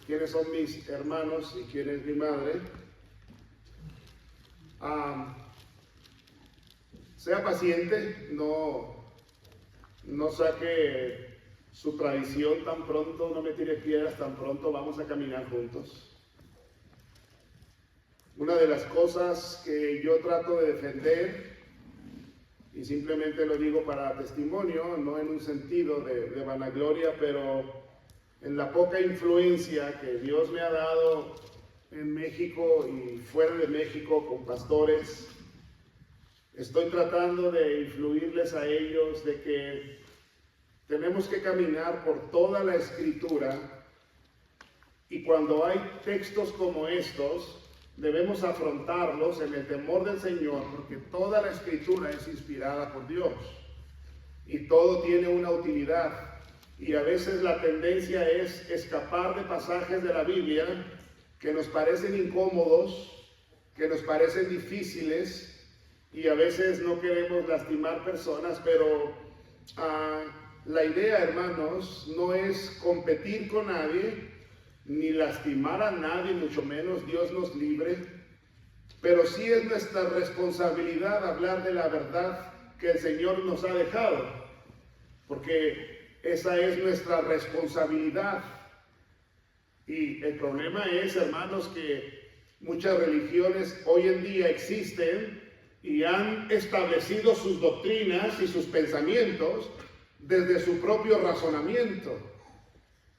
quiénes son mis hermanos y quién es mi madre. Sea paciente, no saque su tradición tan pronto, no me tire piedras tan pronto, vamos a caminar juntos. Una de las cosas que yo trato de defender, y simplemente lo digo para testimonio, no en un sentido de vanagloria, pero en la poca influencia que Dios me ha dado en México y fuera de México con pastores, estoy tratando de influirles a ellos de que tenemos que caminar por toda la Escritura, y cuando hay textos como estos, debemos afrontarlos en el temor del Señor, porque toda la Escritura es inspirada por Dios y todo tiene una utilidad. Y a veces la tendencia es escapar de pasajes de la Biblia que nos parecen incómodos, que nos parecen difíciles, y a veces no queremos lastimar personas, pero la idea, hermanos, no es competir con nadie, ni lastimar a nadie, mucho menos, Dios nos libre, pero sí es nuestra responsabilidad hablar de la verdad que el Señor nos ha dejado, porque esa es nuestra responsabilidad. Y el problema es, hermanos, que muchas religiones hoy en día existen y han establecido sus doctrinas y sus pensamientos desde su propio razonamiento.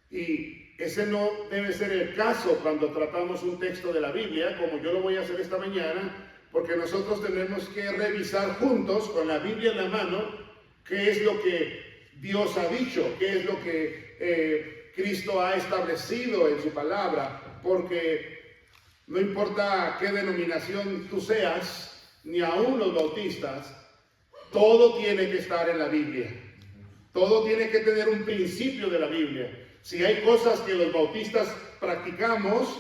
Y ese no debe ser el caso cuando tratamos un texto de la Biblia, como yo lo voy a hacer esta mañana, porque nosotros tenemos que revisar juntos, con la Biblia en la mano, qué es lo que Dios ha dicho, qué es lo que Cristo ha establecido en su palabra, porque no importa qué denominación tú seas, ni aún los bautistas, todo tiene que estar en la Biblia. Todo tiene que tener un principio de la Biblia. Si hay cosas que los bautistas practicamos,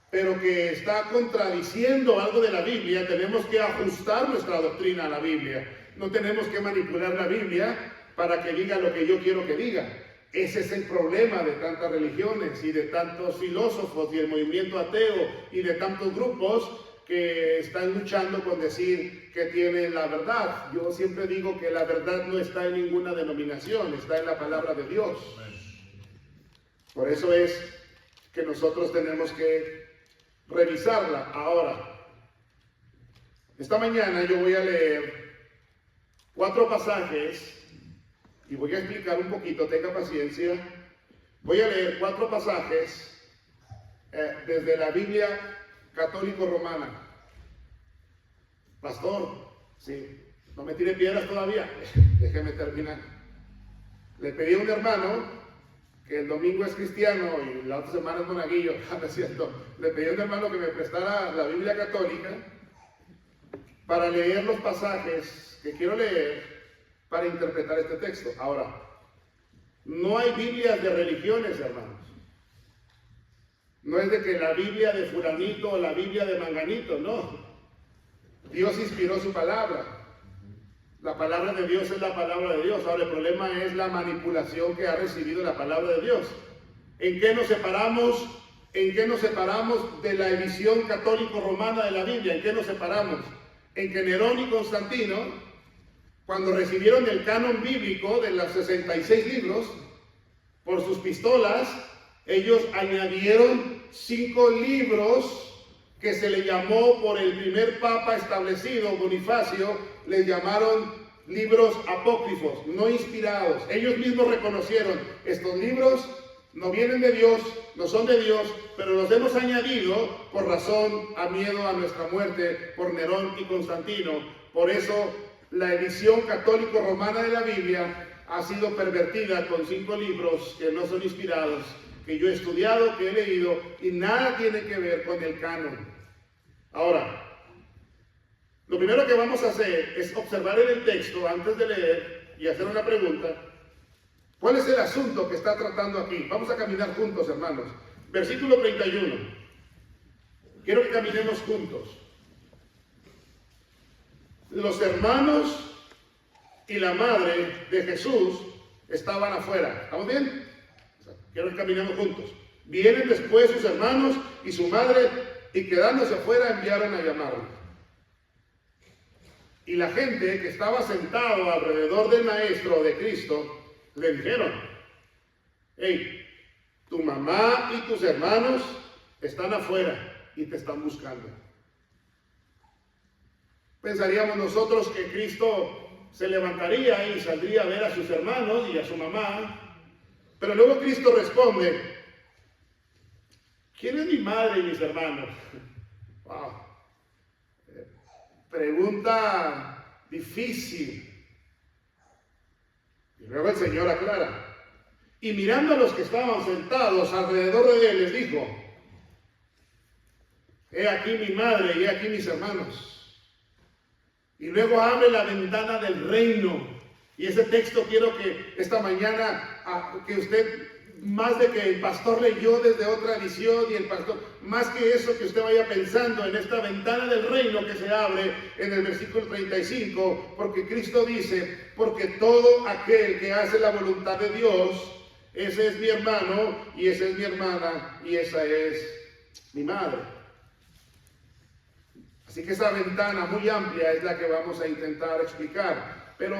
pero que está contradiciendo algo de la Biblia, tenemos que ajustar nuestra doctrina a la Biblia. No tenemos que manipular la Biblia para que diga lo que yo quiero que diga. Ese es el problema de tantas religiones y de tantos filósofos y el movimiento ateo y de tantos grupos que están luchando con decir que tienen la verdad. Yo siempre digo que la verdad no está en ninguna denominación, está en la palabra de Dios. Por eso es que nosotros tenemos que revisarla. Ahora, esta mañana yo voy a leer 4 pasajes y voy a explicar un poquito, tenga paciencia. Voy a leer 4 pasajes desde la Biblia católico-romana. Pastor, sí, no me tire piedras todavía, déjeme terminar. Le pedí a un hermano que el domingo es cristiano y la otra semana es monaguillo, no es cierto. Le pedí a un hermano que me prestara la Biblia católica para leer los pasajes que quiero leer para interpretar este texto. Ahora, no hay Biblias de religiones, hermanos. No es de que la Biblia de fulanito o la Biblia de manganito, no. Dios inspiró su palabra. La palabra de Dios es la palabra de Dios. Ahora el problema es la manipulación que ha recibido la palabra de Dios. ¿En qué nos separamos? ¿En qué nos separamos de la edición católico-romana de la Biblia? ¿En qué nos separamos? En que Nerón y Constantino, cuando recibieron el canon bíblico de los 66 libros, por sus pistolas, ellos añadieron 5 libros que se le llamó por el primer papa establecido, Bonifacio, les llamaron libros apócrifos, no inspirados. Ellos mismos reconocieron, estos libros no vienen de Dios, no son de Dios, pero los hemos añadido por razón a miedo a nuestra muerte por Nerón y Constantino. Por eso la edición católico-romana de la Biblia ha sido pervertida con 5 libros que no son inspirados, que yo he estudiado, que he leído, y nada tiene que ver con el canon. Ahora, lo primero que vamos a hacer es observar en el texto, antes de leer, y hacer una pregunta. ¿Cuál es el asunto que está tratando aquí? Vamos a caminar juntos, hermanos. Versículo 31. Quiero que caminemos juntos. Los hermanos y la madre de Jesús estaban afuera. ¿Estamos bien? Quiero que caminemos juntos. Vienen después sus hermanos y su madre, y quedándose afuera enviaron a llamarlo. Y la gente que estaba sentado alrededor del maestro de Cristo, le dijeron: hey, tu mamá y tus hermanos están afuera y te están buscando. Pensaríamos nosotros que Cristo se levantaría y saldría a ver a sus hermanos y a su mamá, pero luego Cristo responde: ¿quién es mi madre y mis hermanos? Wow. Pregunta difícil. Y luego el Señor aclara: y mirando a los que estaban sentados alrededor de él, les dijo: he aquí mi madre y he aquí mis hermanos. Y luego abre la ventana del reino. Y ese texto quiero que esta mañana, que usted, más de que el pastor leyó desde otra visión y el pastor, más que eso, que usted vaya pensando en esta ventana del reino que se abre en el versículo 35, porque Cristo dice: porque todo aquel que hace la voluntad de Dios, ese es mi hermano, y esa es mi hermana, y esa es mi madre. Así que esa ventana muy amplia es la que vamos a intentar explicar. Pero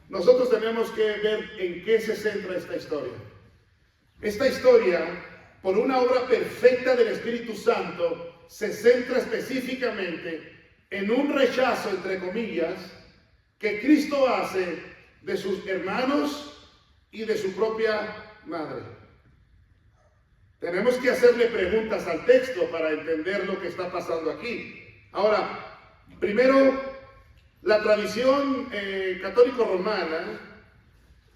nosotros tenemos que ver en qué se centra esta historia. Esta historia, por una obra perfecta del Espíritu Santo, se centra específicamente en un rechazo, entre comillas, que Cristo hace de sus hermanos y de su propia madre. Tenemos que hacerle preguntas al texto para entender lo que está pasando aquí. Ahora, primero, la tradición católico-romana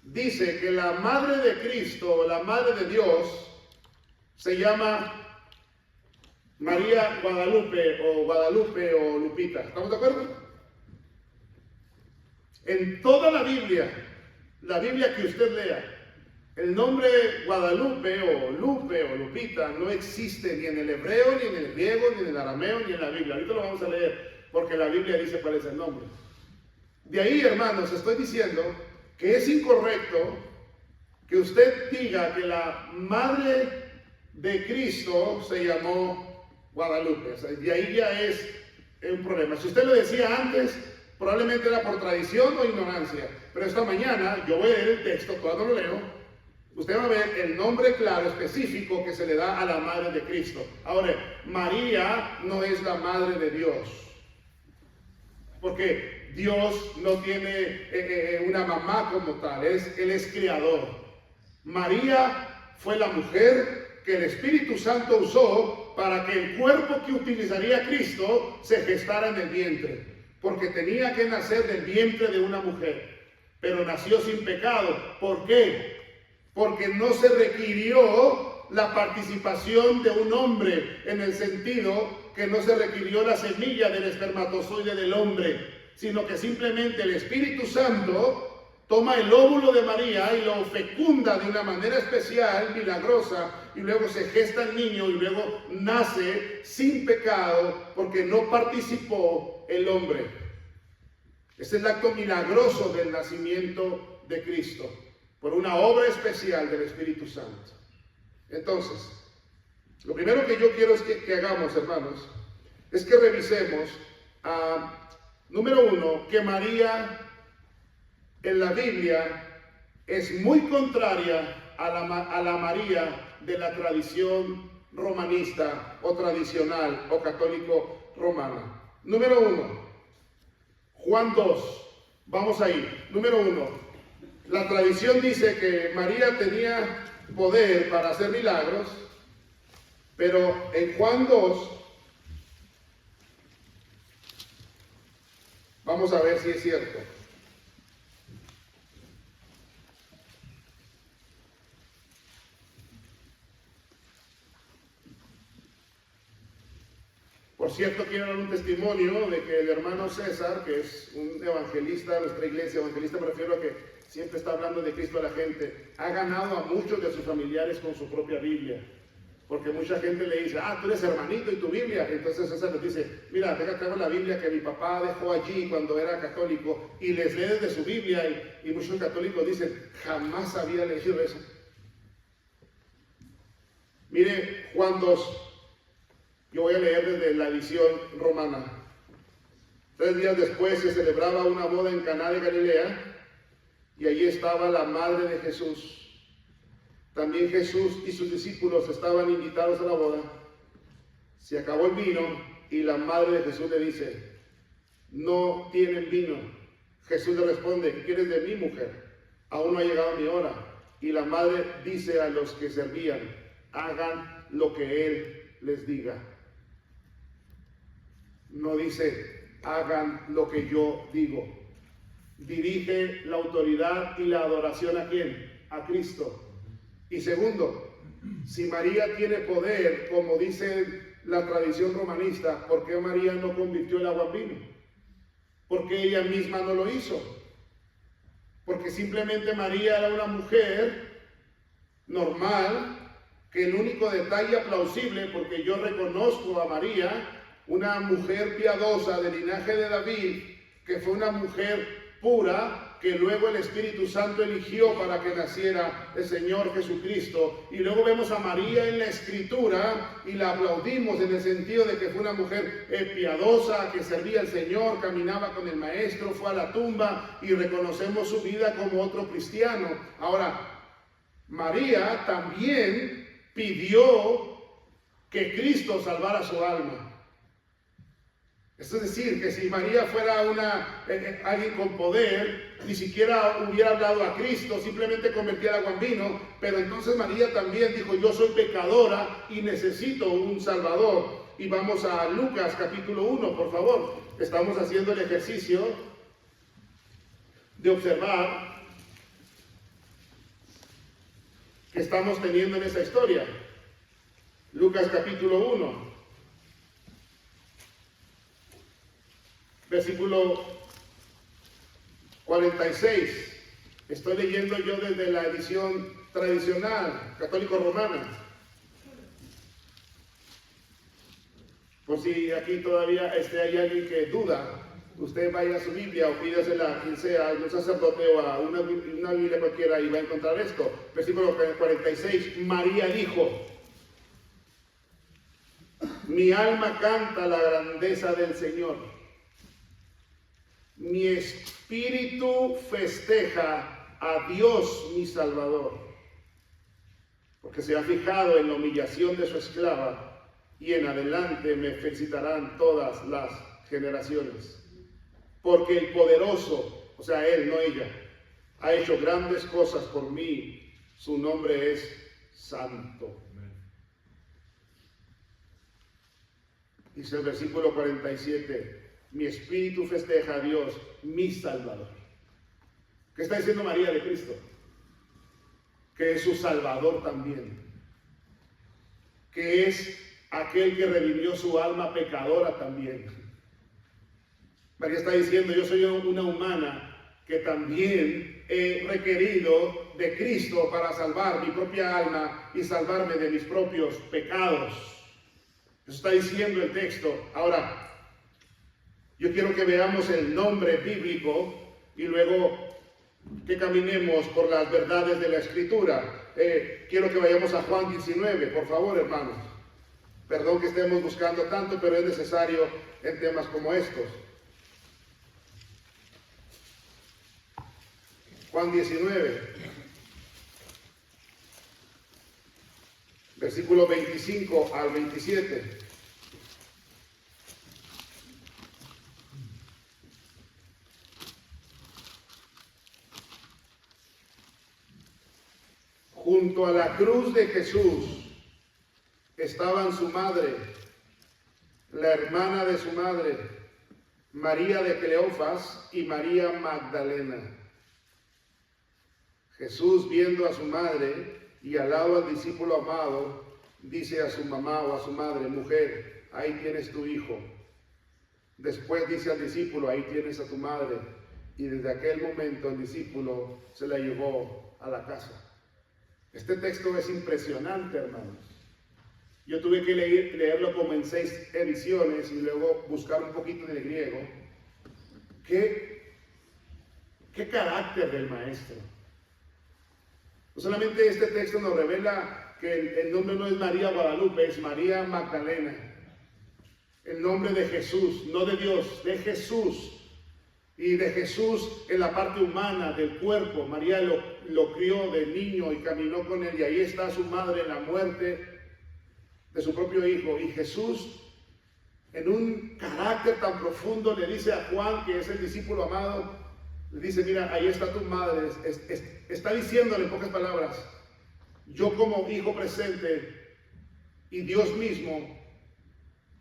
dice que la madre de Cristo, la madre de Dios, se llama María Guadalupe o Lupita. ¿Estamos de acuerdo? En toda la Biblia que usted lea, el nombre Guadalupe o Lupe o Lupita no existe ni en el hebreo, ni en el griego, ni en el arameo, ni en la Biblia. Ahorita lo vamos a leer porque la Biblia dice cuál es el nombre. De ahí, hermanos, estoy diciendo que es incorrecto que usted diga que la madre de Cristo se llamó Guadalupe. O sea, de ahí ya es un problema. Si usted lo decía antes, probablemente era por tradición o ignorancia. Pero esta mañana yo voy a leer el texto, todavía no lo leo. Usted va a ver el nombre claro, específico que se le da a la madre de Cristo. Ahora, María no es la madre de Dios. Porque Dios no tiene una mamá como tal, Él es creador. María fue la mujer que el Espíritu Santo usó para que el cuerpo que utilizaría Cristo se gestara en el vientre, porque tenía que nacer del vientre de una mujer, pero nació sin pecado. ¿Por qué? Porque no se requirió la participación de un hombre, en el sentido que no se requirió la semilla del espermatozoide del hombre, sino que simplemente el Espíritu Santo toma el óvulo de María y lo fecunda de una manera especial, milagrosa, y luego se gesta el niño y luego nace sin pecado porque no participó el hombre. Es el acto milagroso del nacimiento de Cristo, por una obra especial del Espíritu Santo. Entonces, lo primero que yo quiero es que hagamos, hermanos, es que revisemos, número uno, que María en la Biblia es muy contraria a la María de la tradición romanista o tradicional o católico romana. Número uno, Juan 2, vamos ahí. Número uno, la tradición dice que María tenía poder para hacer milagros, pero en Juan 2, vamos a ver si es cierto. Por cierto, quiero dar un testimonio de que el hermano César, que es un evangelista de nuestra iglesia, evangelista me refiero a que siempre está hablando de Cristo a la gente, ha ganado a muchos de sus familiares con su propia Biblia. Porque mucha gente le dice: tú eres hermanito y tu Biblia. Entonces César les dice: mira, tenga acá la Biblia que mi papá dejó allí cuando era católico, y les lee desde su Biblia, y muchos católicos dicen: jamás había leído eso. Mire, Juan 2, yo voy a leer desde la edición romana. 3 días después se celebraba una boda en Caná de Galilea, y allí estaba la madre de Jesús. También Jesús y sus discípulos estaban invitados a la boda. Se acabó el vino y la madre de Jesús le dice: no tienen vino. Jesús le responde: ¿qué quieres de mí, mujer? Aún no ha llegado mi hora. Y la madre dice a los que servían: hagan lo que él les diga. No dice: hagan lo que yo digo. Dirige la autoridad y la adoración ¿a quién? A Cristo. Y segundo, si María tiene poder, como dice la tradición romanista, ¿por qué María no convirtió el agua en vino? ¿Por qué ella misma no lo hizo? Porque simplemente María era una mujer normal, que el único detalle plausible, porque yo reconozco a María, una mujer piadosa del linaje de David, que fue una mujer pura, que luego el Espíritu Santo eligió para que naciera el Señor Jesucristo. Y luego vemos a María en la Escritura y la aplaudimos en el sentido de que fue una mujer piadosa, que servía al Señor, caminaba con el Maestro, fue a la tumba, y reconocemos su vida como otro cristiano. Ahora, María también pidió que Cristo salvara su alma. Esto es decir, que si María fuera alguien con poder, ni siquiera hubiera hablado a Cristo, simplemente convertía el agua en vino. Pero entonces María también dijo: yo soy pecadora y necesito un Salvador. Y vamos a Lucas capítulo 1, por favor. Estamos haciendo el ejercicio de observar que estamos teniendo en esa historia. Lucas capítulo 1. Versículo 46. Estoy leyendo yo desde la edición tradicional, católico-romana. Por si aquí todavía hay alguien que duda, usted vaya a su Biblia o pídasela a quien sea, a un sacerdote o a una Biblia cualquiera, y va a encontrar esto. Versículo 46. María dijo: mi alma canta la grandeza del Señor. Mi espíritu festeja a Dios mi Salvador, porque se ha fijado en la humillación de su esclava, y en adelante me felicitarán todas las generaciones. Porque el poderoso, o sea, él, no ella, ha hecho grandes cosas por mí. Su nombre es santo. Dice el versículo 47. Mi espíritu festeja a Dios, mi Salvador. ¿Qué está diciendo María de Cristo? Que es su Salvador también. Que es aquel que redimió su alma pecadora también. María está diciendo: yo soy una humana que también he requerido de Cristo para salvar mi propia alma y salvarme de mis propios pecados. Eso está diciendo el texto. Ahora, yo quiero que veamos el nombre bíblico y luego que caminemos por las verdades de la Escritura. Quiero que vayamos a Juan 19, por favor, hermanos. Perdón que estemos buscando tanto, pero es necesario en temas como estos. Juan 19, versículo 25 al 27. Junto a la cruz de Jesús estaban su madre, la hermana de su madre, María de Cleofas y María Magdalena. Jesús, viendo a su madre y al lado al discípulo amado, dice a su mamá o a su madre: mujer, ahí tienes tu hijo. Después dice al discípulo: ahí tienes a tu madre. Y desde aquel momento el discípulo se la llevó a la casa. Este texto es impresionante, hermanos. Yo tuve que leerlo como en 6 ediciones y luego buscar un poquito en el griego. ¿Qué carácter del maestro? No solamente este texto nos revela que el nombre no es María Guadalupe, es María Magdalena. El nombre de Jesús, no de Dios, de Jesús. Y de Jesús en la parte humana del cuerpo. María lo crió de niño y caminó con él. Y ahí está su madre en la muerte de su propio hijo. Y Jesús, en un carácter tan profundo, le dice a Juan, que es el discípulo amado, le dice, mira, ahí está tu madre. Está diciéndole en pocas palabras, yo como hijo presente y Dios mismo,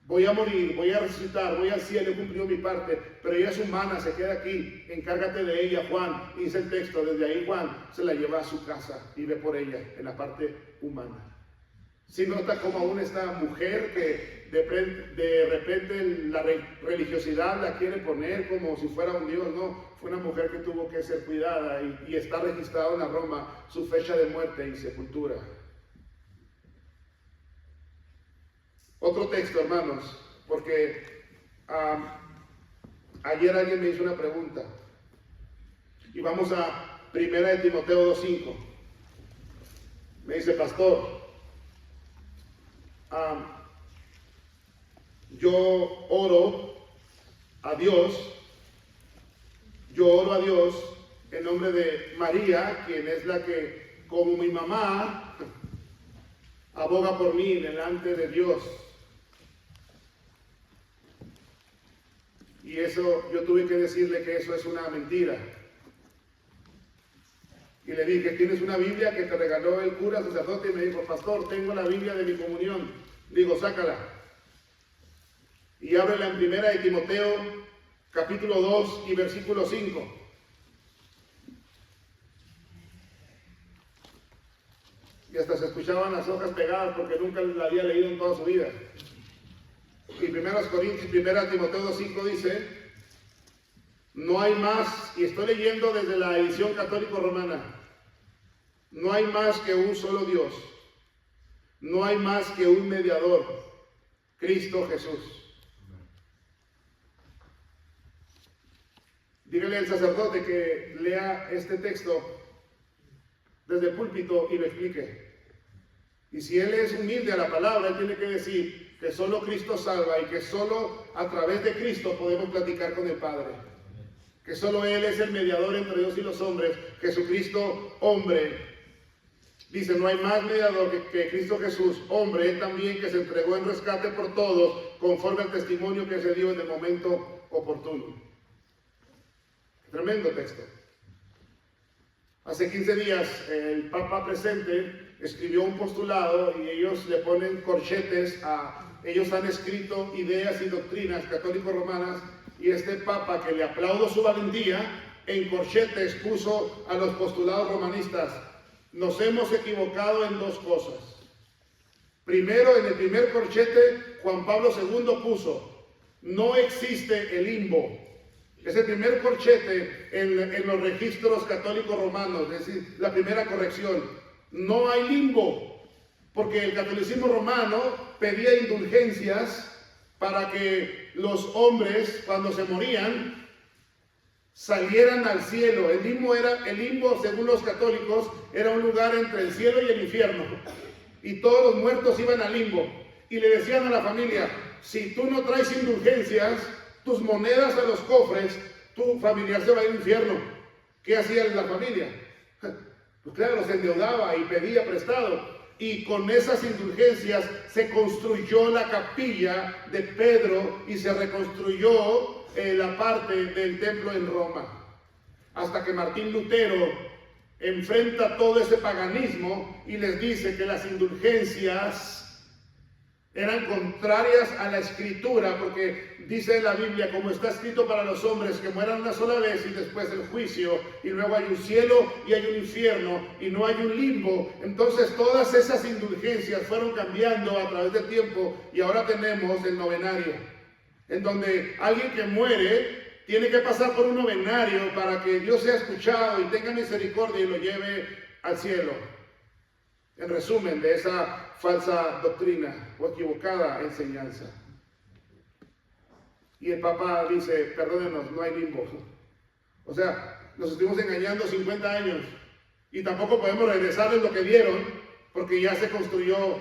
voy a morir, voy a resucitar, voy al cielo, he cumplido mi parte, pero ella es humana, se queda aquí, encárgate de ella, Juan. Y dice el texto, desde ahí Juan se la lleva a su casa y ve por ella en la parte humana. Si nota como aún esta mujer que de repente la religiosidad la quiere poner como si fuera un dios, no, fue una mujer que tuvo que ser cuidada y está registrado en la Roma su fecha de muerte y sepultura. Otro texto, hermanos, porque ayer alguien me hizo una pregunta y vamos a 1 de Timoteo 2:5. Me dice, pastor, yo oro a Dios en nombre de María, quien es la que, como mi mamá, aboga por mí delante de Dios. Y eso, yo tuve que decirle que eso es una mentira. Y le dije, ¿tienes una Biblia que te regaló el cura sacerdote? Y me dijo, pastor, tengo la Biblia de mi comunión. Digo, sácala. Y ábrela en 1 de Timoteo, capítulo 2 y versículo 5. Y hasta se escuchaban las hojas pegadas porque nunca la había leído en toda su vida. Y 1 Timoteo 2:5 dice, no hay más, y estoy leyendo desde la edición católico romana, no hay más que un solo Dios, no hay más que un mediador, Cristo Jesús. Dígale al sacerdote que lea este texto desde el púlpito y lo explique. Y si él es humilde a la palabra, él tiene que decir que solo Cristo salva y que solo a través de Cristo podemos platicar con el Padre. Que solo Él es el mediador entre Dios y los hombres, Jesucristo, hombre. Dice, no hay más mediador que Cristo Jesús, hombre, Él también que se entregó en rescate por todos, conforme al testimonio que se dio en el momento oportuno. Tremendo texto. Hace 15 días el Papa presente escribió un postulado y ellos le ponen corchetes ellos han escrito ideas y doctrinas católico-romanas, y este Papa, que le aplaudo su valentía, en corchetes puso a los postulados romanistas, nos hemos equivocado en dos cosas. Primero, en el primer corchete, Juan Pablo II puso, no existe el limbo. Es el primer corchete en los registros católicos romanos, es decir, la primera corrección. No hay limbo, porque el catolicismo romano pedía indulgencias para que los hombres, cuando se morían, salieran al cielo. El limbo, según los católicos, era un lugar entre el cielo y el infierno. Y todos los muertos iban al limbo. Y le decían a la familia, si tú no traes indulgencias, tus monedas a los cofres, tu familiar se va al infierno. ¿Qué hacía la familia? Pues claro, se endeudaba y pedía prestado. Y con esas indulgencias se construyó la capilla de Pedro y se reconstruyó la parte del templo en Roma. Hasta que Martín Lutero enfrenta todo ese paganismo y les dice que las indulgencias eran contrarias a la escritura, porque dice la Biblia, como está escrito para los hombres, que mueran una sola vez y después el juicio, y luego hay un cielo y hay un infierno y no hay un limbo. Entonces todas esas indulgencias fueron cambiando a través del tiempo, y ahora tenemos el novenario, en donde alguien que muere tiene que pasar por un novenario para que Dios sea escuchado y tenga misericordia y lo lleve al cielo. En resumen de esa falsa doctrina o equivocada enseñanza. Y el Papa dice, perdónenos, no hay limbo. O sea, nos estuvimos engañando 50 años y tampoco podemos regresarles lo que dieron, porque ya se construyó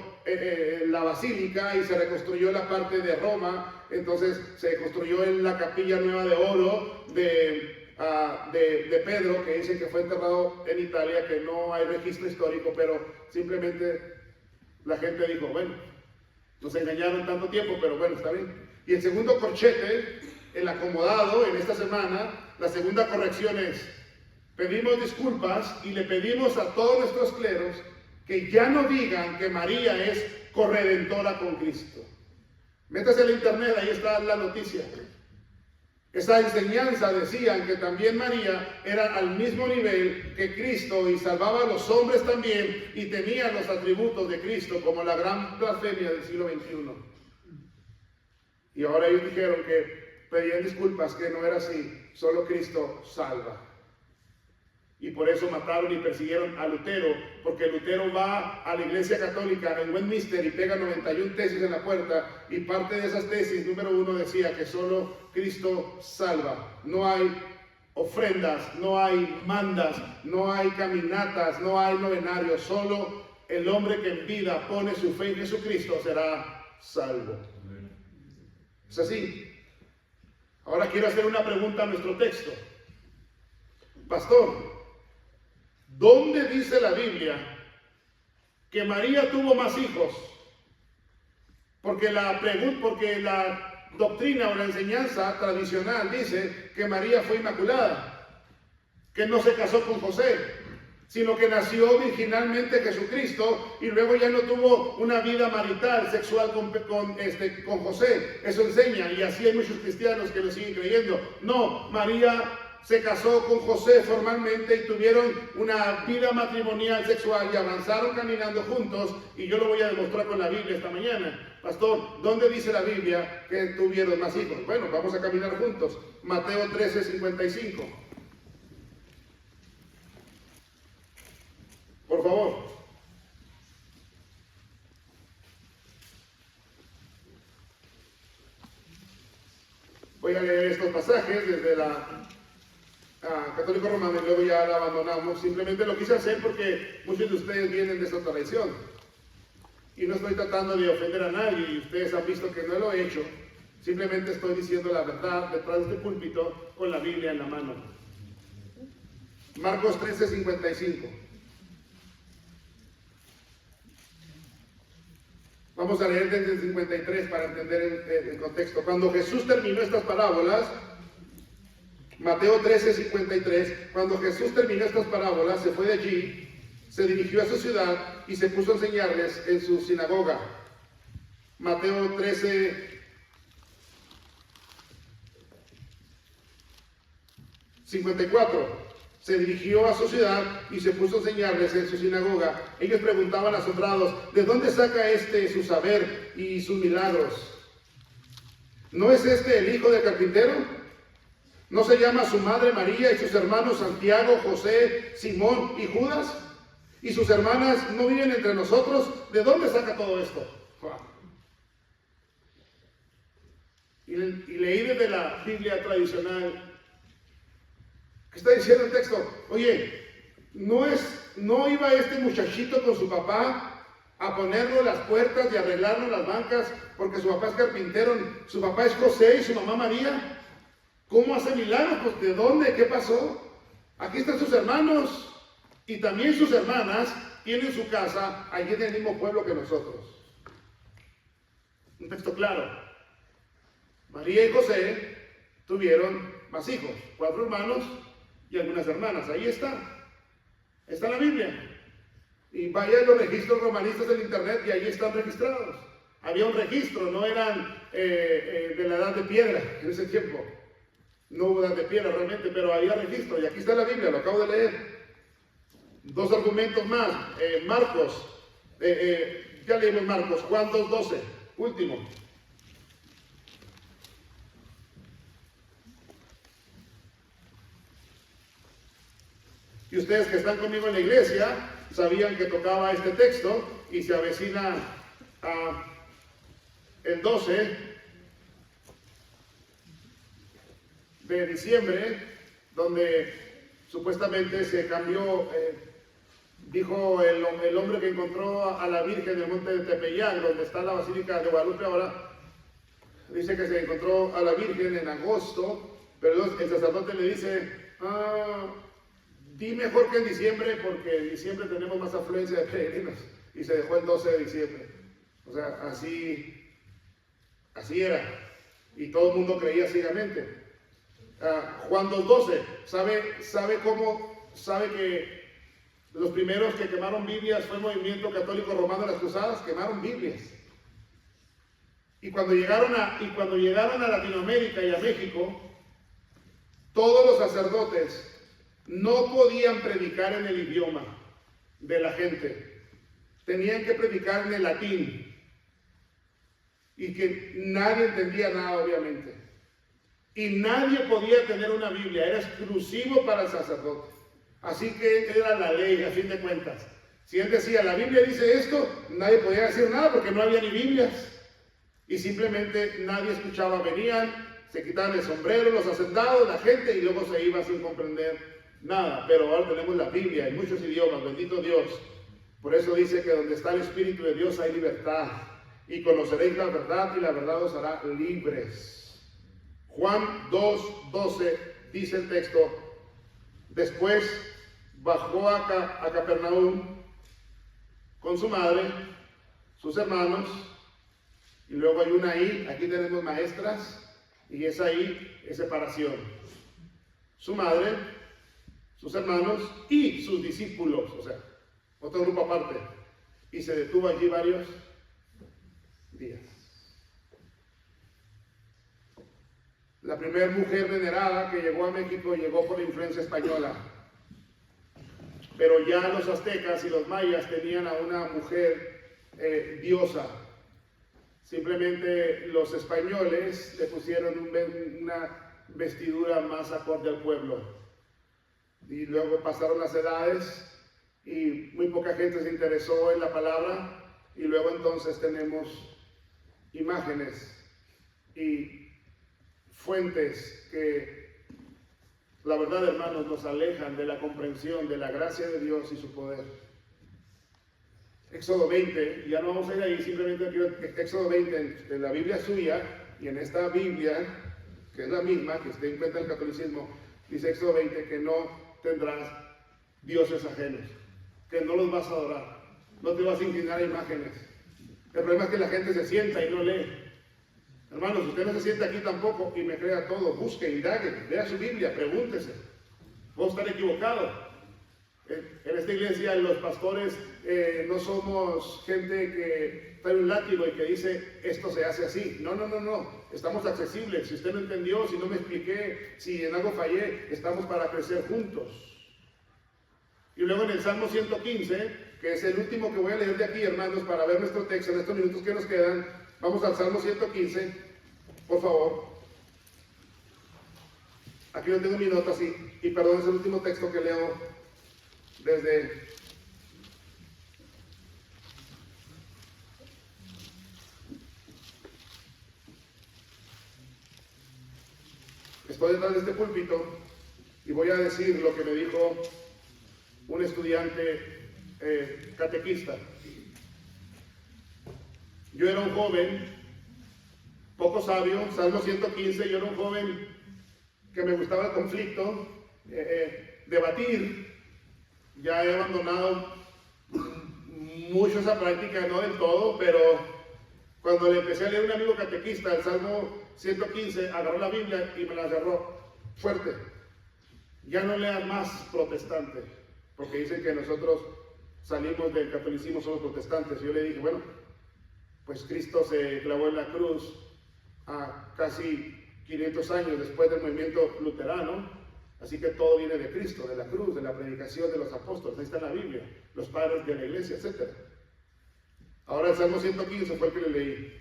la basílica y se reconstruyó la parte de Roma, entonces se construyó en la capilla nueva de oro de Pedro, que dicen que fue enterrado en Italia, que no hay registro histórico, pero simplemente la gente dijo, bueno, nos engañaron tanto tiempo, pero bueno, está bien. Y el segundo corchete, el acomodado en esta semana, la segunda corrección es: pedimos disculpas y le pedimos a todos nuestros cleros que ya no digan que María es corredentora con Cristo. Métase en internet, ahí está la noticia. Esa enseñanza decían que también María era al mismo nivel que Cristo y salvaba a los hombres también y tenía los atributos de Cristo, como la gran blasfemia del siglo XXI. Y ahora ellos dijeron que pedían disculpas, que no era así, solo Cristo salva. Y por eso mataron y persiguieron a Lutero, porque Lutero va a la Iglesia Católica en Westminster y pega 91 tesis en la puerta, y parte de esas tesis, número 1, decía que solo Cristo salva. No hay ofrendas, no hay mandas, no hay caminatas, no hay novenarios, solo el hombre que en vida pone su fe en Jesucristo será salvo. Es así. Ahora quiero hacer una pregunta a nuestro texto. Pastor, ¿dónde dice la Biblia que María tuvo más hijos? Porque la doctrina o la enseñanza tradicional dice que María fue inmaculada, que no se casó con José, sino que nació virginalmente Jesucristo y luego ya no tuvo una vida marital, sexual con José. Eso enseña, y así hay muchos cristianos que lo siguen creyendo. No, María se casó con José formalmente y tuvieron una vida matrimonial sexual y avanzaron caminando juntos, y yo lo voy a demostrar con la Biblia esta mañana. Pastor, ¿dónde dice la Biblia que tuvieron más hijos? Bueno, vamos a caminar juntos. Mateo 13:55. Por favor. Voy a leer estos pasajes desde la Católico Romano y luego ya la abandonamos. Simplemente lo quise hacer porque muchos de ustedes vienen de esta tradición. Y no estoy tratando de ofender a nadie, y ustedes han visto que no lo he hecho. Simplemente estoy diciendo la verdad detrás de este púlpito con la Biblia en la mano. Marcos 13:55. Vamos a leer desde el 53 para entender el contexto. Cuando Jesús terminó estas parábolas, Mateo 13:53, cuando Jesús terminó estas parábolas, se fue de allí, se dirigió a su ciudad y se puso a enseñarles en su sinagoga. Mateo 13:54, se dirigió a su ciudad y se puso a enseñarles en su sinagoga. Ellos preguntaban asombrados, ¿de dónde saca su saber y sus milagros? ¿No es este el hijo del carpintero? ¿No se llama su madre María y sus hermanos Santiago, José, Simón y Judas? ¿Y sus hermanas no viven entre nosotros? ¿De dónde saca todo esto? Y leí desde la Biblia tradicional. ¿Qué está diciendo el texto? Oye, ¿no iba este muchachito con su papá a ponernos las puertas y arreglarnos las bancas porque su papá es carpintero? Su papá es José y su mamá María. ¿Cómo hace milagros? Pues ¿de dónde? ¿Qué pasó? Aquí están sus hermanos y también sus hermanas tienen su casa allí en el mismo pueblo que nosotros. Un texto claro. María y José tuvieron más hijos, 4 hermanos y algunas hermanas. Ahí está. Está en la Biblia. Y vaya a los registros romanistas del internet y ahí están registrados. Había un registro, no eran de la edad de piedra en ese tiempo. No hubo edad de piedra realmente, pero había registro. Y aquí está la Biblia, lo acabo de leer. 2 argumentos más. Marcos, ya leímos Marcos, Juan 2:12, último. Y ustedes que están conmigo en la iglesia sabían que tocaba este texto y se avecina el 12 de diciembre, donde supuestamente se cambió Dijo el hombre que encontró a la Virgen en el monte de Tepeyac, donde está la Basílica de Guadalupe ahora, dice que se encontró a la Virgen en agosto, pero el sacerdote le dice, di mejor que en diciembre, porque en diciembre tenemos más afluencia de peregrinos, y se dejó el 12 de diciembre. O sea, así era, y todo el mundo creía ciegamente. Juan 2:12, sabe que los primeros que quemaron Biblias fue el movimiento católico romano de las cruzadas, quemaron Biblias. Y cuando llegaron a Latinoamérica y a México, todos los sacerdotes no podían predicar en el idioma de la gente. Tenían que predicar en el latín. Y que nadie entendía nada, obviamente. Y nadie podía tener una Biblia, era exclusivo para el sacerdote. Así que era la ley, a fin de cuentas. Si él decía, la Biblia dice esto, nadie podía decir nada porque no había ni Biblias. Y simplemente nadie escuchaba, venían, se quitaban el sombrero, los hacendados, la gente, y luego se iba sin comprender nada. Pero ahora tenemos la Biblia en muchos idiomas, bendito Dios. Por eso dice que donde está el Espíritu de Dios hay libertad. Y conoceréis la verdad y la verdad os hará libres. Juan 2:12 dice el texto, después bajó a Capernaum con su madre, sus hermanos, y luego hay una I, aquí tenemos maestras, y esa I es separación. Su madre, sus hermanos y sus discípulos, o sea, otro grupo aparte. Y se detuvo allí varios días. La primera mujer venerada que llegó a México llegó por la influencia española. Pero ya los aztecas y los mayas tenían a una mujer diosa. Simplemente los españoles le pusieron una vestidura más acorde al pueblo. Y luego pasaron las edades y muy poca gente se interesó en la palabra. Y luego entonces tenemos imágenes y fuentes que, la verdad, hermanos, nos alejan de la comprensión de la gracia de Dios y su poder. Éxodo 20, ya no vamos a ir ahí, simplemente Éxodo 20 en la Biblia suya y en esta Biblia, que es la misma, que se encuentra en el catolicismo, dice Éxodo 20 que no tendrás dioses ajenos, que no los vas a adorar, no te vas a inclinar a imágenes. El problema es que la gente se sienta y no lee. Hermanos, usted no se sienta aquí tampoco y me crea todo. Busque, indague, lea su Biblia, pregúntese. Puedo estar equivocado. En esta iglesia los pastores no somos gente que trae un látigo y que dice esto se hace así. No. Estamos accesibles. Si usted no entendió, si no me expliqué, si en algo fallé, estamos para crecer juntos. Y luego en el Salmo 115, que es el último que voy a leer de aquí, hermanos, para ver nuestro texto en estos minutos que nos quedan. Vamos al Salmo 115, por favor. Aquí no tengo mi nota, sí. Y perdón, es el último texto que leo desde... Estoy detrás de este púlpito y voy a decir lo que me dijo un estudiante catequista. Yo era un joven, poco sabio, Salmo 115, yo era un joven que me gustaba el conflicto, debatir. Ya he abandonado mucho esa práctica, no del todo, pero cuando le empecé a leer a un amigo catequista el Salmo 115, agarró la Biblia y me la agarró fuerte. Ya no leas más protestante, porque dicen que nosotros salimos del catolicismo, somos protestantes. Y yo le dije, bueno, pues Cristo se clavó en la cruz a casi 500 años después del movimiento luterano, así que todo viene de Cristo, de la cruz, de la predicación de los apóstoles. Ahí está la Biblia, los padres de la iglesia, etc. Ahora el Salmo 115 fue el que le leí.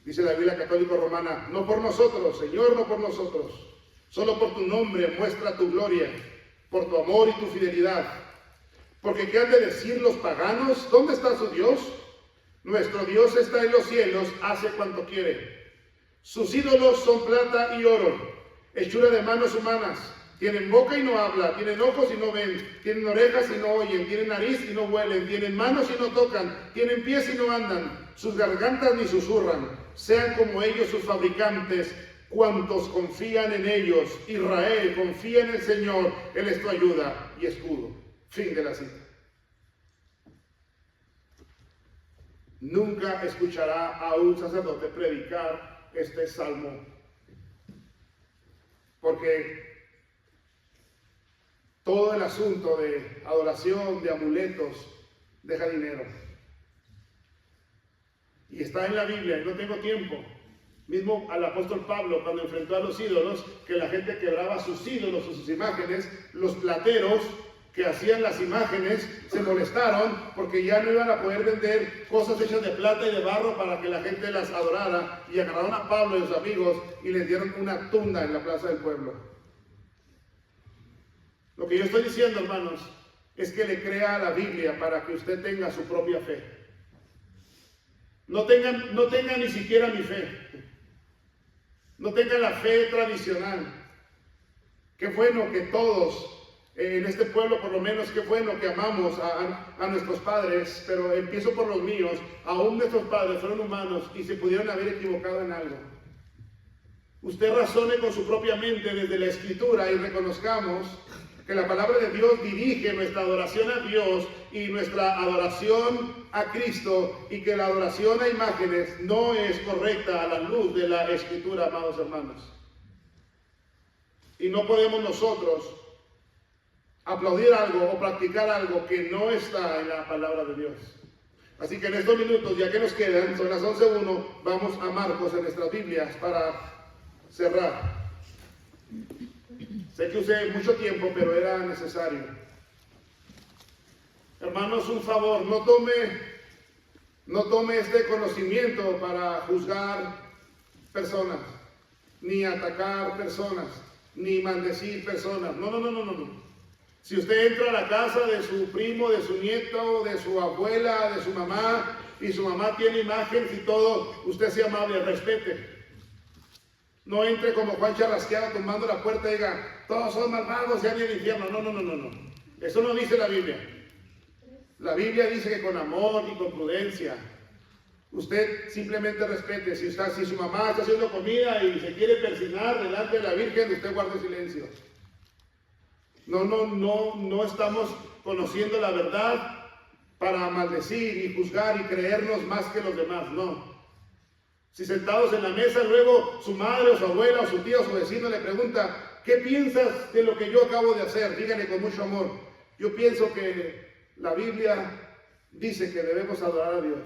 Dice la Biblia católica romana, no por nosotros, Señor, no por nosotros, solo por tu nombre muestra tu gloria, por tu amor y tu fidelidad. Porque ¿qué han de decir los paganos? ¿Dónde está su Dios? Nuestro Dios está en los cielos, hace cuanto quiere. Sus ídolos son plata y oro, hechura de manos humanas. Tienen boca y no hablan, tienen ojos y no ven, tienen orejas y no oyen, tienen nariz y no huelen, tienen manos y no tocan, tienen pies y no andan, sus gargantas ni susurran. Sean como ellos sus fabricantes, cuantos confían en ellos. Israel, confía en el Señor, Él es tu ayuda y escudo. Fin de la cita. Nunca escuchará a un sacerdote predicar este salmo, porque todo el asunto de adoración, de amuletos, deja dinero. Y está en la Biblia, y no tengo tiempo. Mismo al apóstol Pablo, cuando enfrentó a los ídolos, que la gente quebraba sus ídolos o sus imágenes, los plateros que hacían las imágenes se molestaron porque ya no iban a poder vender cosas hechas de plata y de barro para que la gente las adorara, y agarraron a Pablo y sus amigos y les dieron una tunda en la plaza del pueblo. Lo que yo estoy diciendo, hermanos, es que le crea a la Biblia para que usted tenga su propia fe. No tenga ni siquiera mi fe. No tenga la fe tradicional. Qué bueno que todos en este pueblo, por lo menos, qué bueno que amamos a nuestros padres, pero empiezo por los míos. Aún nuestros padres fueron humanos y se pudieron haber equivocado en algo. Usted razone con su propia mente desde la Escritura y reconozcamos que la palabra de Dios dirige nuestra adoración a Dios y nuestra adoración a Cristo, y que la adoración a imágenes no es correcta a la luz de la Escritura, amados hermanos. Y no podemos nosotros aplaudir algo o practicar algo que no está en la palabra de Dios. Así que en estos minutos, ya que nos quedan, son las 11:01, vamos a Marcos en nuestras Biblias para cerrar. Sé que usé mucho tiempo, pero era necesario. Hermanos, un favor, no tome este conocimiento para juzgar personas, ni atacar personas, ni maldecir personas. No. Si usted entra a la casa de su primo, de su nieto, de su abuela, de su mamá, y su mamá tiene imágenes y todo, usted sea amable, respete. No entre como Juan Charrasqueado tomando la puerta y diga, todos son malvados, se han ido al infierno. No. Eso no dice la Biblia. La Biblia dice que con amor y con prudencia. Usted simplemente respete. Si su mamá está haciendo comida y se quiere persignar delante de la Virgen, usted guarde silencio. No estamos conociendo la verdad para maldecir y juzgar y creernos más que los demás, no. Si sentados en la mesa, luego su madre o su abuela o su tía o su vecino le pregunta, ¿qué piensas de lo que yo acabo de hacer? Dígale con mucho amor, yo pienso que la Biblia dice que debemos adorar a Dios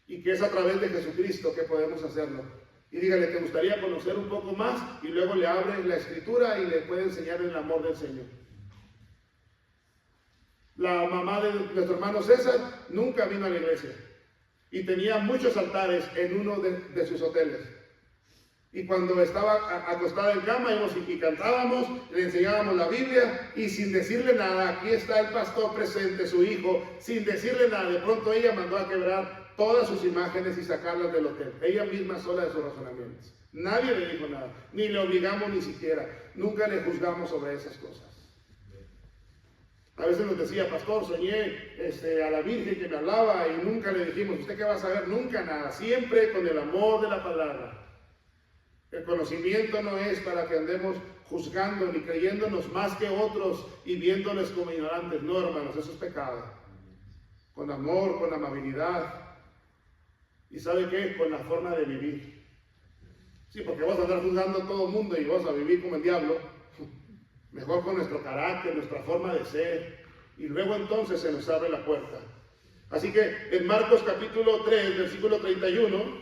y que es a través de Jesucristo que podemos hacerlo. Y dígale, ¿te gustaría conocer un poco más? Y luego le abre la Escritura y le puede enseñar el amor del Señor. La mamá de nuestro hermano César nunca vino a la iglesia y tenía muchos altares en uno de sus hoteles. Y cuando estaba acostada en cama íbamos y cantábamos, le enseñábamos la Biblia, y sin decirle nada, aquí está el pastor presente, su hijo, sin decirle nada, de pronto ella mandó a quebrar todas sus imágenes y sacarlas del hotel, ella misma sola de sus razonamientos. Nadie le dijo nada, ni le obligamos ni siquiera, nunca le juzgamos sobre esas cosas. A veces nos decía, pastor, soñé a la Virgen que me hablaba, y nunca le dijimos, ¿usted qué va a saber? Nunca nada, siempre con el amor de la palabra. El conocimiento no es para que andemos juzgando ni creyéndonos más que otros y viéndoles como ignorantes. No, hermanos, eso es pecado. Con amor, con amabilidad. ¿Y sabe qué? Con la forma de vivir. Sí, porque vas a andar juzgando a todo el mundo y vas a vivir como el diablo. Mejor con nuestro carácter, nuestra forma de ser. Y luego entonces se nos abre la puerta. Así que en Marcos capítulo 3, versículo 31,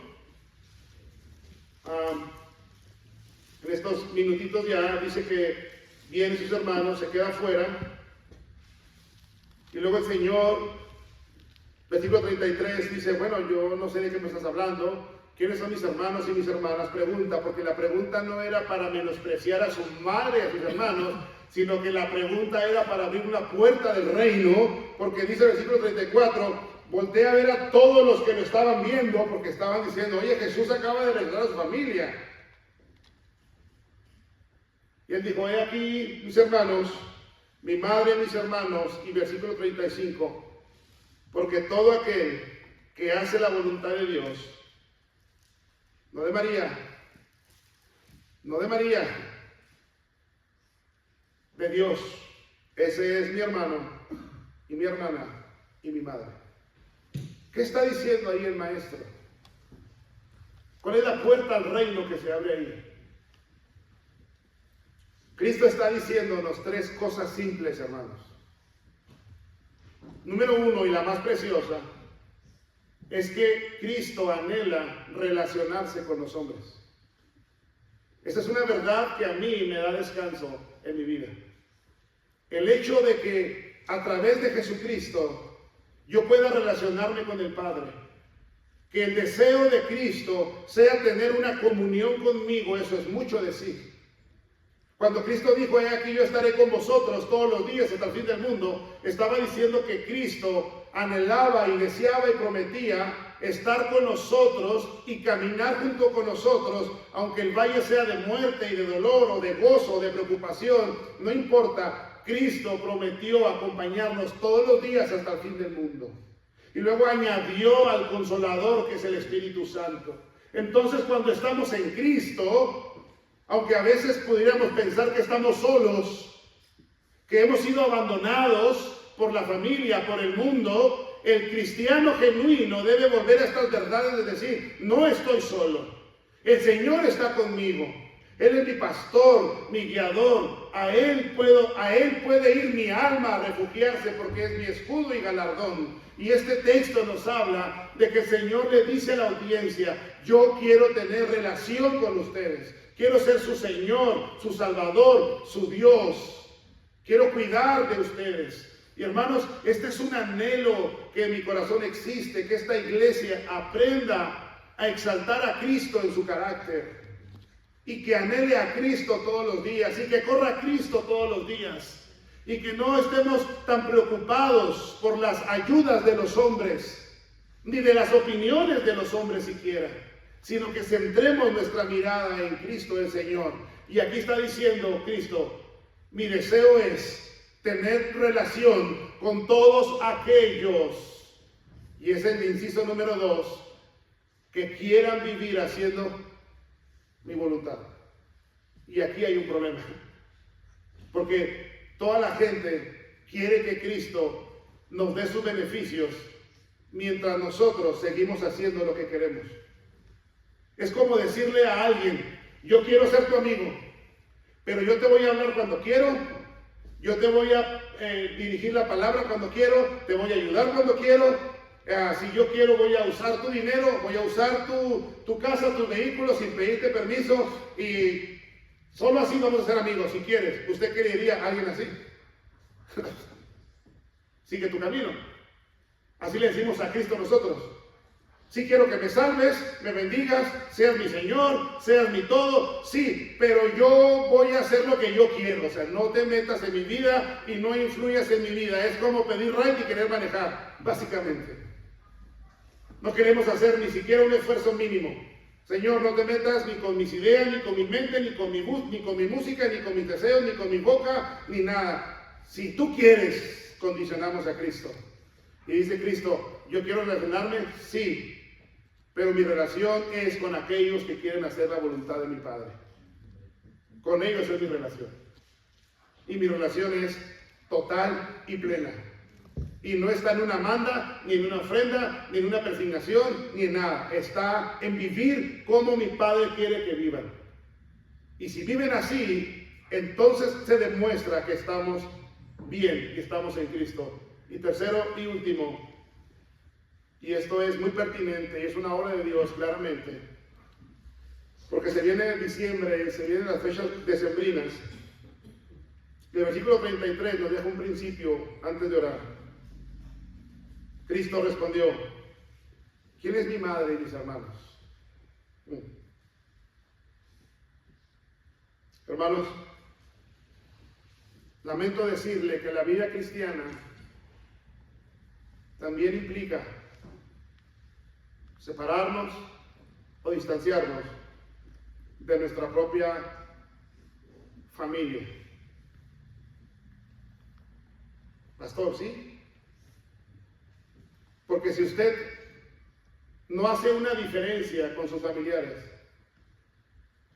en estos minutitos ya dice que vienen sus hermanos, se queda afuera, y luego el Señor, versículo 33, dice, bueno, yo no sé de qué me estás hablando, ¿quiénes son mis hermanos y mis hermanas? Pregunta, porque la pregunta no era para menospreciar a su madre, a sus hermanos, sino que la pregunta era para abrir una puerta del reino, porque dice el versículo 34, voltea a ver a todos los que lo estaban viendo, porque estaban diciendo, oye, Jesús acaba de regresar a su familia. Y él dijo, he aquí, mis hermanos, mi madre y mis hermanos, y versículo 35, porque todo aquel que hace la voluntad de Dios, no de María, de Dios, ese es mi hermano y mi hermana y mi madre. ¿Qué está diciendo ahí el maestro? ¿Cuál es la puerta al reino que se abre ahí? Cristo está diciéndonos tres cosas simples, hermanos. Número uno, y la más preciosa, es que Cristo anhela relacionarse con los hombres. Esta es una verdad que a mí me da descanso en mi vida. El hecho de que a través de Jesucristo yo pueda relacionarme con el Padre. Que el deseo de Cristo sea tener una comunión conmigo, eso es mucho decir. Cuando Cristo dijo, he aquí yo estaré con vosotros todos los días hasta el fin del mundo, estaba diciendo que Cristo anhelaba y deseaba y prometía estar con nosotros y caminar junto con nosotros, aunque el valle sea de muerte y de dolor o de gozo o de preocupación, no importa, Cristo prometió acompañarnos todos los días hasta el fin del mundo. Y luego añadió al Consolador, que es el Espíritu Santo. Entonces, cuando estamos en Cristo, aunque a veces pudiéramos pensar que estamos solos, que hemos sido abandonados por la familia, por el mundo, el cristiano genuino debe volver a estas verdades de decir, no estoy solo, el Señor está conmigo, Él es mi pastor, mi guiador, a Él puede ir mi alma a refugiarse porque es mi escudo y galardón. Y este texto nos habla de que el Señor le dice a la audiencia, yo quiero tener relación con ustedes. Quiero ser su Señor, su Salvador, su Dios. Quiero cuidar de ustedes. Y hermanos, este es un anhelo que en mi corazón existe, que esta iglesia aprenda a exaltar a Cristo en su carácter. Y que anhele a Cristo todos los días. Y que corra a Cristo todos los días. Y que no estemos tan preocupados por las ayudas de los hombres, ni de las opiniones de los hombres siquiera, sino que centremos nuestra mirada en Cristo el Señor. Y aquí está diciendo Cristo, mi deseo es tener relación con todos aquellos, y es el inciso número 2, que quieran vivir haciendo mi voluntad. Y aquí hay un problema, porque toda la gente quiere que Cristo nos dé sus beneficios mientras nosotros seguimos haciendo lo que queremos. Es como decirle a alguien, yo quiero ser tu amigo, pero yo te voy a hablar cuando quiero, yo te voy a dirigir la palabra cuando quiero, te voy a ayudar cuando quiero, si yo quiero voy a usar tu dinero, voy a usar tu casa, tus vehículos sin pedirte permiso y solo así vamos a ser amigos. Si quieres, ¿usted qué le diría a alguien así? Sigue tu camino. Así le decimos a Cristo nosotros. Sí quiero que me salves, me bendigas, seas mi Señor, seas mi todo, sí, pero yo voy a hacer lo que yo quiero. O sea, no te metas en mi vida y no influyas en mi vida. Es como pedir right y querer manejar, básicamente. No queremos hacer ni siquiera un esfuerzo mínimo. Señor, no te metas ni con mis ideas, ni con mi mente, ni con mi música, ni con mis deseos, ni con mi boca, ni nada. Si tú quieres, condicionamos a Cristo. Y dice Cristo, yo quiero relacionarme, sí, pero mi relación es con aquellos que quieren hacer la voluntad de mi Padre. Con ellos es mi relación. Y mi relación es total y plena. Y no está en una manda, ni en una ofrenda, ni en una persignación, ni en nada. Está en vivir como mi Padre quiere que vivan. Y si viven así, entonces se demuestra que estamos bien, que estamos en Cristo. Y tercero y último, y esto es muy pertinente, y es una obra de Dios claramente, porque se viene diciembre, se vienen las fechas decembrinas. El versículo 33 nos deja un principio antes de orar. Cristo respondió, ¿quién es mi madre y mis hermanos? Hermanos, lamento decirle que la vida cristiana también implica separarnos o distanciarnos de nuestra propia familia. Pastor, ¿sí? Porque si usted no hace una diferencia con sus familiares,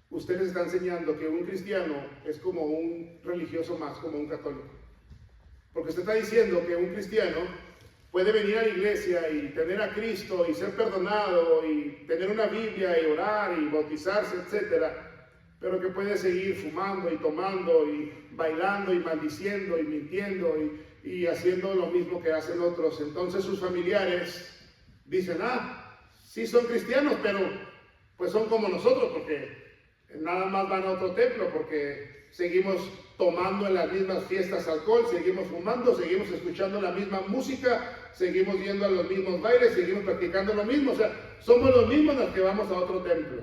usted les está enseñando que un cristiano es como un religioso más, como un católico. Porque usted está diciendo que un cristiano puede venir a la iglesia y tener a Cristo y ser perdonado y tener una Biblia y orar y bautizarse, etcétera, pero que puede seguir fumando y tomando y bailando y maldiciendo y mintiendo y haciendo lo mismo que hacen otros. Entonces sus familiares dicen, sí son cristianos, pero pues son como nosotros, porque nada más van a otro templo, porque seguimos tomando en las mismas fiestas alcohol, seguimos fumando, seguimos escuchando la misma música, seguimos yendo a los mismos bailes, seguimos practicando lo mismo. O sea, somos los mismos los que vamos a otro templo.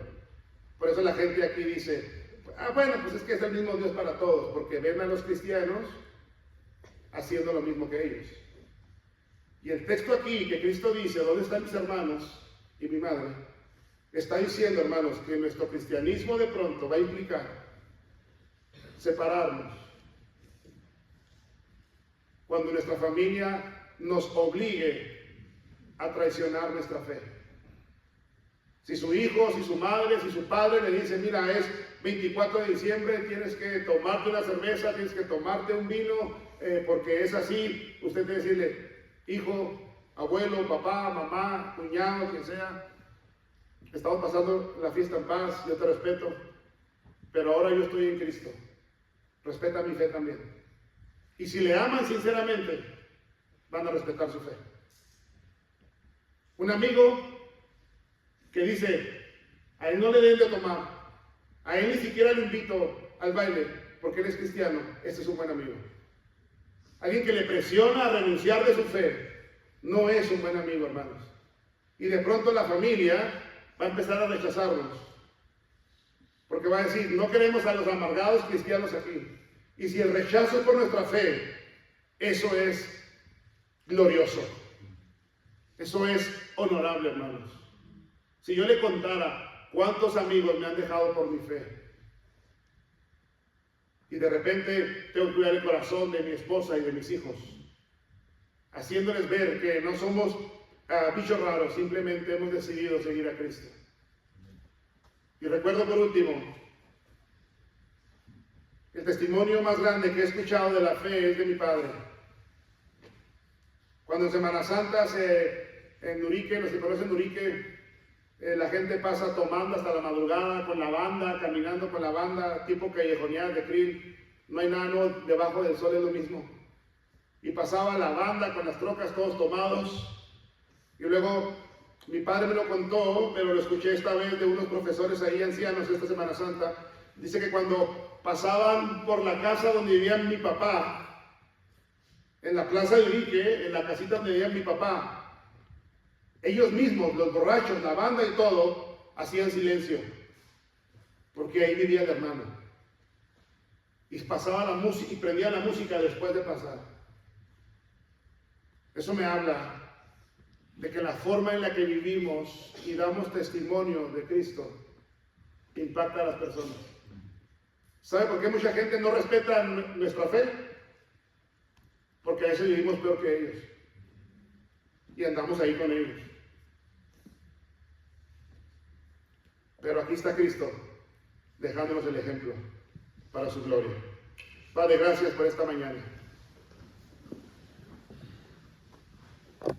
Por eso la gente aquí dice, bueno, pues es que es el mismo Dios para todos, porque ven a los cristianos haciendo lo mismo que ellos. Y el texto aquí que Cristo dice, ¿dónde están mis hermanos y mi madre? Está diciendo, hermanos, que nuestro cristianismo de pronto va a implicar separarnos. Cuando nuestra familia nos obligue a traicionar nuestra fe. Si su hijo, si su madre, si su padre le dice, mira, es 24 de diciembre, tienes que tomarte una cerveza, tienes que tomarte un vino, porque es así, usted debe decirle, hijo, abuelo, papá, mamá, cuñado, quien sea, estamos pasando la fiesta en paz, yo te respeto, pero ahora yo estoy en Cristo. Respeta mi fe también. Y si le aman sinceramente, van a respetar su fe. Un amigo que dice, a él no le den de tomar, a él ni siquiera le invito al baile, porque él es cristiano, ese es un buen amigo. Alguien que le presiona a renunciar de su fe, no es un buen amigo, hermanos. Y de pronto la familia va a empezar a rechazarnos. Porque va a decir, no queremos a los amargados cristianos aquí. Y si el rechazo es por nuestra fe, eso es glorioso. Eso es honorable, hermanos. Si yo le contara cuántos amigos me han dejado por mi fe, y de repente tengo que cuidar el corazón de mi esposa y de mis hijos, haciéndoles ver que no somos bichos raros, simplemente hemos decidido seguir a Cristo. Y recuerdo por último, el testimonio más grande que he escuchado de la fe es de mi padre. Cuando en Semana Santa en Nurique, los que conocen Nurique, la gente pasa tomando hasta la madrugada con la banda, caminando con la banda, tipo callejoneadas de Krill, no hay nada, no, debajo del sol es lo mismo. Y pasaba la banda con las trocas todos tomados, y luego mi padre me lo contó, pero lo escuché esta vez de unos profesores ahí ancianos esta Semana Santa. Dice que cuando pasaban por la casa donde vivía mi papá, en la plaza de Urique, en la casita donde vivía mi papá, ellos mismos, los borrachos, la banda y todo, hacían silencio, porque ahí vivía el hermano. Y pasaba la música y prendía la música después de pasar. Eso me habla de que la forma en la que vivimos y damos testimonio de Cristo impacta a las personas. ¿Sabe por qué mucha gente no respeta nuestra fe? Porque a veces vivimos peor que ellos y andamos ahí con ellos. Pero aquí está Cristo dejándonos el ejemplo para su gloria. Padre, gracias por esta mañana.